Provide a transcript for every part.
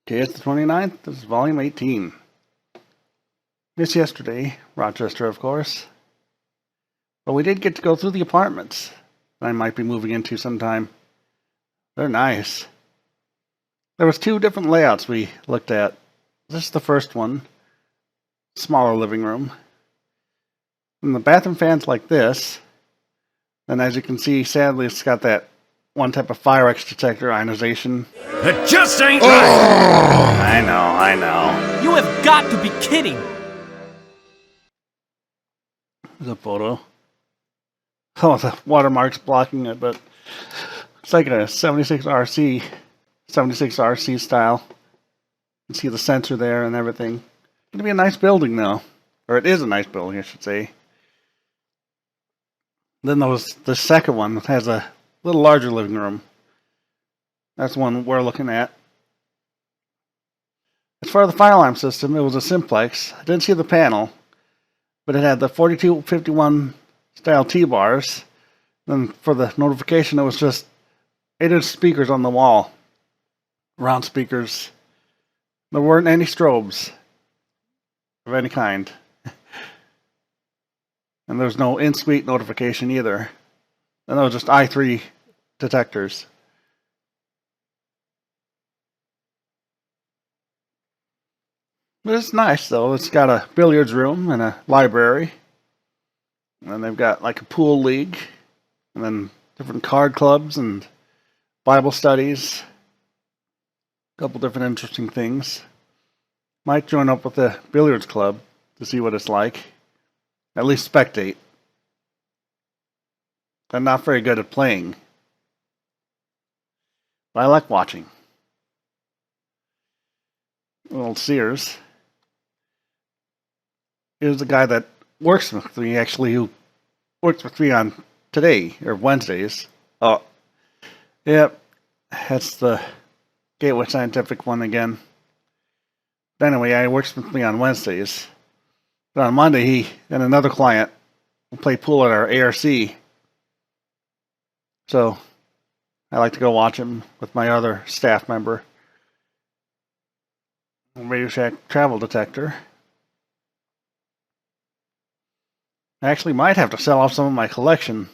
Okay, it's the 29th. This is volume 18. Missed yesterday, Rochester, of course. But we did get to go through the apartments that I might be moving into sometime. They're nice. There was two different layouts we looked at. This is the first one. Smaller living room. And the bathroom fan's like this. And as you can see, sadly, it's got that one type of fire exit detector ionization. It just ain't right! I know. You have got to be kidding! There's a photo. Oh, the watermark's blocking it, but it's like a 76RC style. You can see the sensor there and everything. It's going to be a nice building, though. Or it is a nice building, I should say. Then the second one has a little larger living room. That's the one we're looking at. As far as the fire alarm system, it was a simplex. I didn't see the panel, but it had the 4251 style T-bars. Then for the notification, it was just 8-inch speakers on the wall. Round speakers. There weren't any strobes of any kind. And there was no in-suite notification either. And there was just I3 detectors. But it's nice, though. It's got a billiards room and a library. And they've got like a pool league. And then different card clubs and Bible studies. A couple different interesting things. Might join up with the billiards club to see what it's like. At least spectate. I'm not very good at playing. But I like watching. Little Sears. Here's the guy that works with me, actually, who works with me on today, or Wednesdays. Oh, yep. That's the Gateway Scientific one again. But anyway, he works with me on Wednesdays. But on Monday, he and another client will play pool at our ARC. So I like to go watch him with my other staff member. Radio Shack travel detector. I actually might have to sell off some of my collection.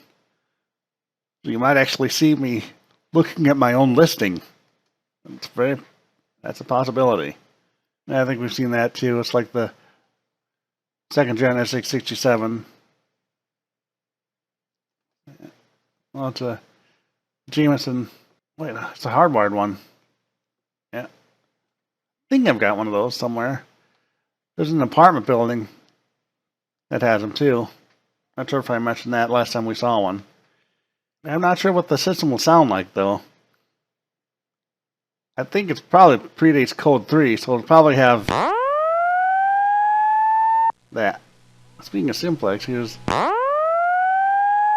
So you might actually see me looking at my own listing. That's a possibility. I think we've seen that too. It's like the second gen SX67. Well, it's a Jameson. Wait, it's a hardwired one. Yeah. I think I've got one of those somewhere. There's an apartment building that has them too. Not sure if I mentioned that last time we saw one. I'm not sure what the system will sound like though. I think it's probably predates Code 3, so it'll probably have that. Speaking of simplex, here's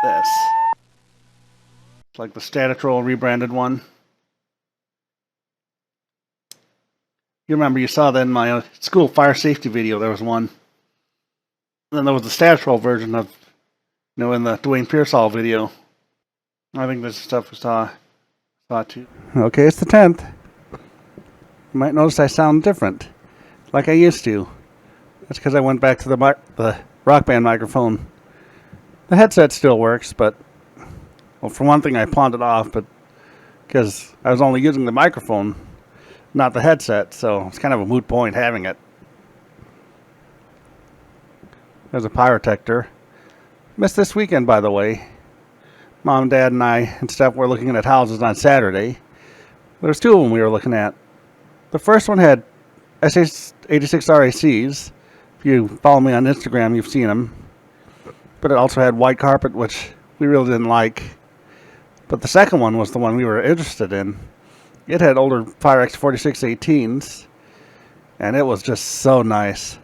this. It's like the Statitrol rebranded one. You remember you saw that in my school fire safety video, there was one. And then there was the Statitrol version of, in the Dwayne Pearsall video. I think this stuff we saw too. Okay, it's the 10th. You might notice I sound different, like I used to. That's because I went back to the Rock Band microphone. The headset still works, but, well, for one thing, I pawned it off, but because I was only using the microphone, not the headset, so it's kind of a moot point having it. There's a pyrotector. Missed this weekend, by the way. Mom, Dad, and I and Steph were looking at houses on Saturday. There's two of them we were looking at. The first one had SS86 RACs. If you follow me on Instagram, you've seen them. But it also had white carpet, which we really didn't like. But the second one was the one we were interested in. It had older Firex 4618s, and it was just so nice.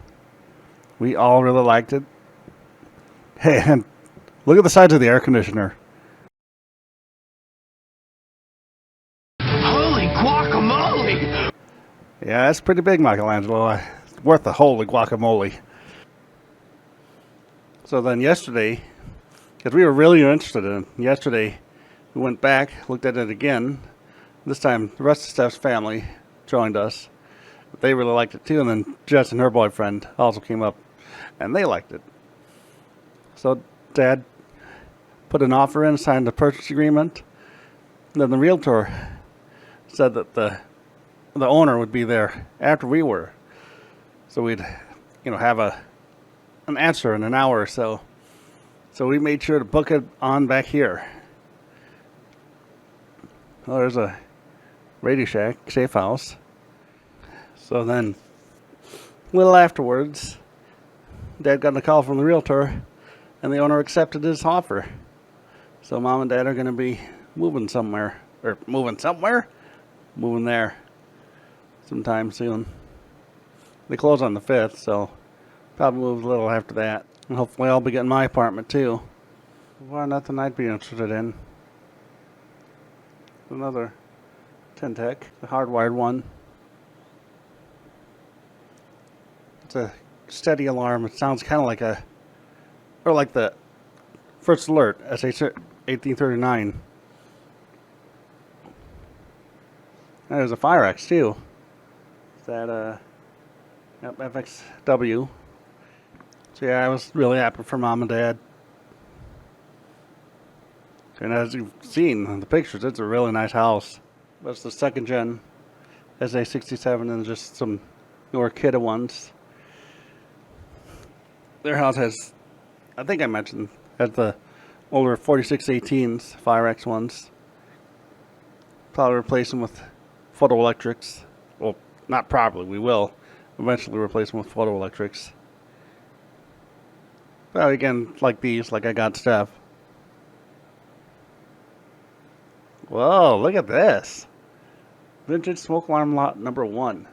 We all really liked it. Hey, and look at the size of the air conditioner. Holy guacamole! Yeah, that's pretty big, Michelangelo. It's worth the holy guacamole. So then yesterday, because we were really interested in it, yesterday we went back, looked at it again. This time, the rest of Steph's family joined us. They really liked it too, and then Jess and her boyfriend also came up, and they liked it. So Dad put an offer in, signed the purchase agreement. And then the realtor said that the owner would be there after we were, so we'd, have an answer in an hour or so. So we made sure to book it on back here. Well, there's a Radio Shack, safe house. So then, a little afterwards, Dad got a call from the realtor, and the owner accepted his offer. So Mom and Dad are going to be moving somewhere. Or moving somewhere? Moving there sometime soon. They close on the 5th, so probably move a little after that. And hopefully I'll be getting my apartment too. Well, nothing I'd be interested in. Another Tentec, the hardwired one. It's a steady alarm. It sounds kind of like like the First Alert, SH1839. There's a FireX too. Is that yep, FXW. So yeah, I was really happy for Mom and Dad. And as you've seen in the pictures, it's a really nice house. That's the second gen SA67 and just some newer Kidda ones. Their house has, I think I mentioned, has the older 4618s, FireX ones. Probably replace them with photoelectrics. Well, not probably, we will eventually replace them with photoelectrics. But again, like these, like I got Steph. Whoa, look at this. Vintage smoke alarm lot number 1.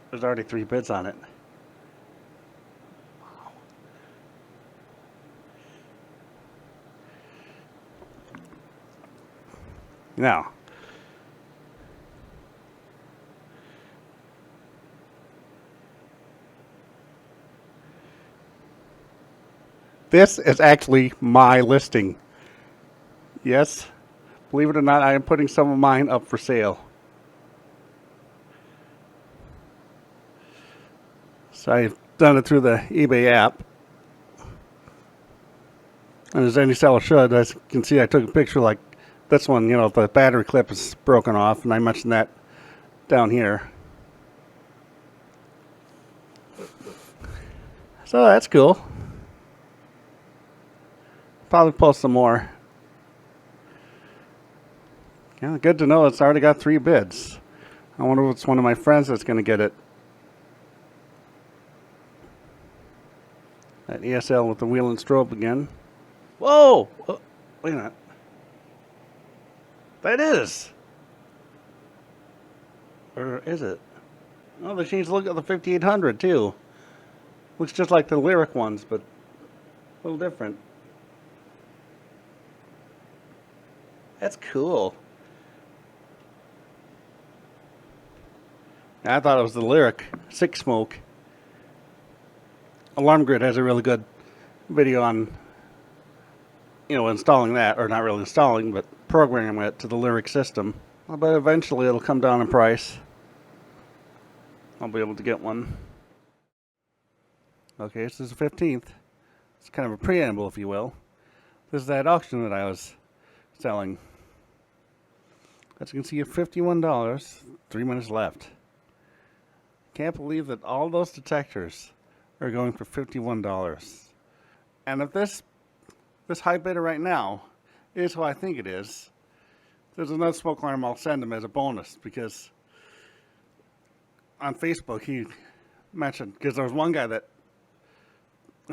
There's already 3 bids on it. Wow. Now, this is actually my listing. Yes, believe it or not, I am putting some of mine up for sale. So I've done it through the eBay app. And as any seller should, as you can see, I took a picture like this one, the battery clip is broken off, and I mentioned that down here. So that's cool. Probably post some more. Yeah, good to know it's already got 3 bids. I wonder if it's one of my friends that's going to get it. That ESL with the wheel and strobe again. Whoa! Wait a minute. That is. Or is it? Oh, they changed the look of the 5800 too. Looks just like the Lyric ones, but a little different. That's cool. I thought it was the Lyric 6 smoke. Alarm Grid has a really good video on, installing that, or not really installing, but programming it to the Lyric system. But eventually it'll come down in price. I'll be able to get one. Okay, this is the 15th. It's kind of a preamble, if you will. This is that auction that I was selling. As you can see, at $51, 3 minutes left. Can't believe that all those detectors are going for $51. And if this high bidder right now is who I think it is, there's another smoke alarm I'll send him as a bonus, because on Facebook he mentioned, because there was one guy that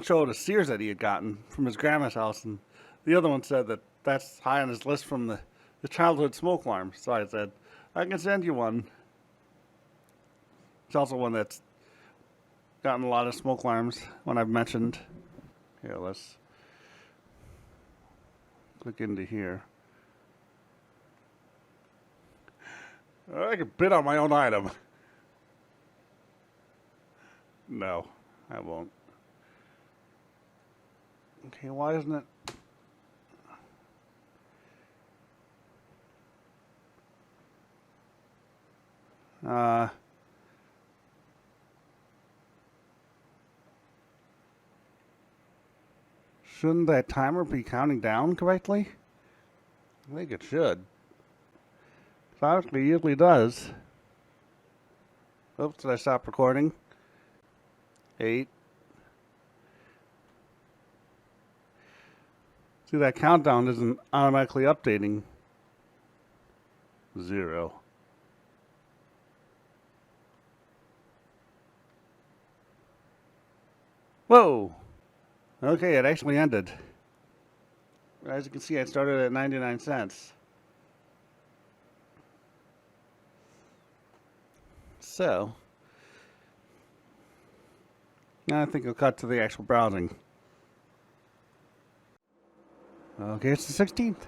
showed a Sears that he had gotten from his grandma's house, and the other one said that that's high on his list from the childhood smoke alarm. So I said, I can send you one. It's also one that's gotten a lot of smoke alarms when I've mentioned. Here, let's click into here. I can bid on my own item. No, I won't. Okay, why isn't it? Shouldn't that timer be counting down correctly? I think it should. Obviously, it usually does. Oops, did I stop recording? 8. See, that countdown isn't automatically updating. 0. Whoa! Okay, it actually ended. As you can see, I started at 99 cents. So, now I think I'll cut to the actual browsing. Okay, it's the 16th.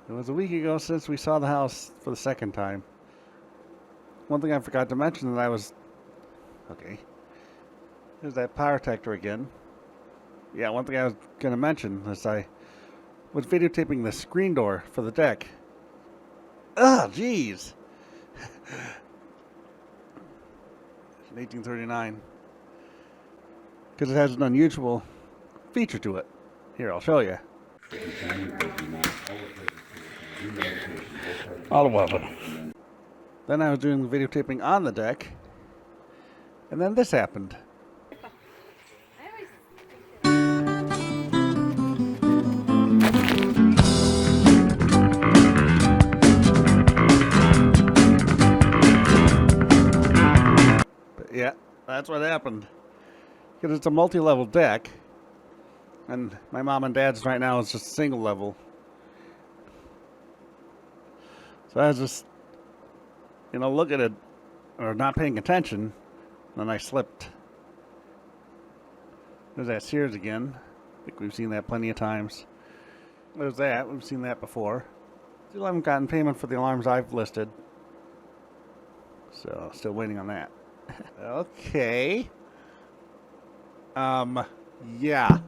It was a week ago since we saw the house for the second time. One thing I forgot to mention that I was... Okay. There's that power detector again. Yeah, one thing I was going to mention is I was videotaping the screen door for the deck. Ugh, jeez. 1839. Because it has an unusual feature to it. Here, I'll show you. All of it. Then I was doing the videotaping on the deck, and then this happened. But yeah, that's what happened. Because it's a multi-level deck, and my mom and dad's right now is just single level. So I was just, looking at it, or not paying attention, and then I slipped. There's that Sears again. I think we've seen that plenty of times. There's that. We've seen that before. Still haven't gotten payment for the alarms I've listed. So, still waiting on that. Okay. Yeah.